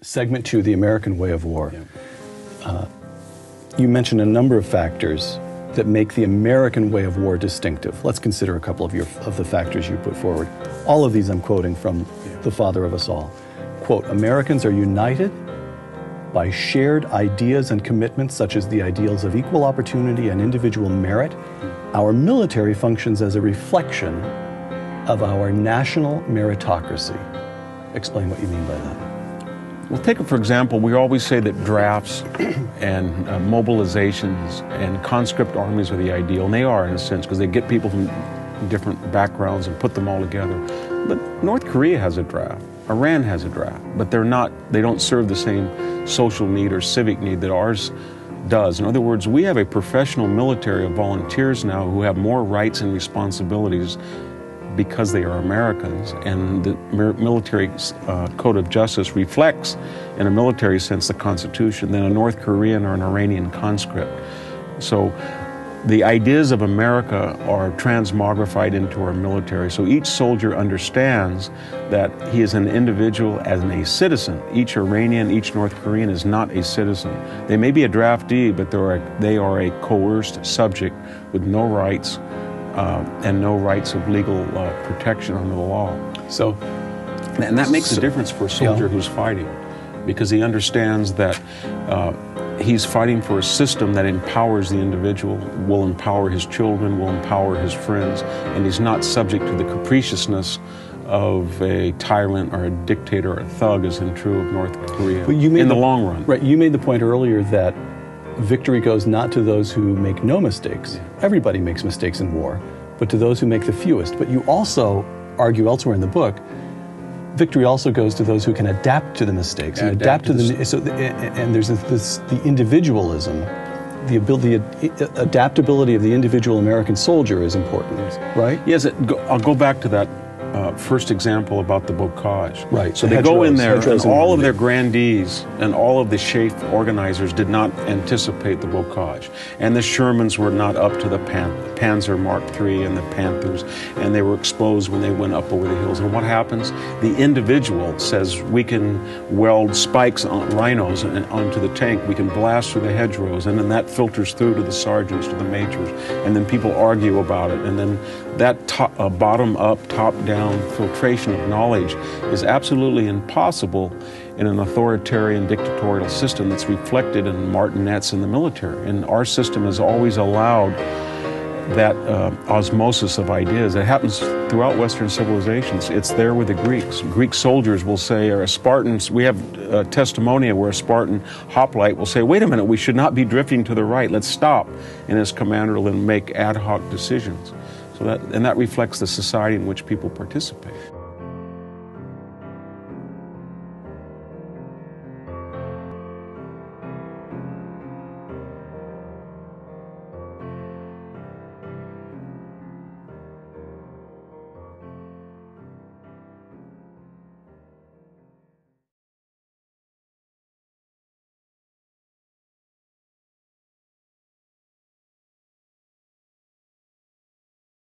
Segment 2, the American way of war. You mentioned a number of factors that make the American way of war distinctive. Let's consider a couple of the factors you put forward. All of these I'm quoting from the father of us all. Quote, Americans are united by shared ideas and commitments such as the ideals of equal opportunity and individual merit. Our military functions as a reflection of our national meritocracy. Explain what you mean by that. Well, take it for example, we always say that drafts and mobilizations and conscript armies are the ideal, and they are in a sense because they get people from different backgrounds and put them all together. But North Korea has a draft, Iran has a draft, but they don't serve the same social need or civic need that ours does. In other words, we have a professional military of volunteers now who have more rights and responsibilities because they are Americans, and the military code of justice reflects, in a military sense, the Constitution than a North Korean or an Iranian conscript. So the ideas of America are transmogrified into our military. So each soldier understands that he is an individual and a citizen. Each Iranian, each North Korean is not a citizen. They may be a draftee, but they are a coerced subject with no rights, and no rights of legal protection under the law. So, and that makes a difference for a soldier who's fighting, because he understands that he's fighting for a system that empowers the individual, will empower his children, will empower his friends, and he's not subject to the capriciousness of a tyrant or a dictator or a thug, as in true of North Korea in the long run. Right, you made the point earlier that victory goes not to those who make no mistakes. Everybody makes mistakes in war, but to those who make the fewest. But you also argue elsewhere in the book, victory also goes to those who can adapt to the mistakes and adapt to the. And there's the individualism, the adaptability of the individual American soldier is important, right? Yes, I'll go back to that first example about the bocage. Right. So they go in there, and all of their grandees and all of the SHAEF organizers did not anticipate the bocage. And the Shermans were not up to the Panzer Mark III and the Panthers, and they were exposed when they went up over the hills. And what happens? The individual says, we can weld spikes on rhinos onto the tank, we can blast through the hedgerows, and then that filters through to the sergeants, to the majors, and then people argue about it, and then that bottom-up, top-down filtration of knowledge is absolutely impossible in an authoritarian dictatorial system that's reflected in martinets in the military. And our system has always allowed that osmosis of ideas. It happens throughout Western civilizations. It's there with the Greeks. Greek soldiers will say, or Spartans, we have a testimonia where a Spartan hoplite will say, wait a minute, we should not be drifting to the right, let's stop. And his commander will then make ad hoc decisions. And that reflects the society in which people participate.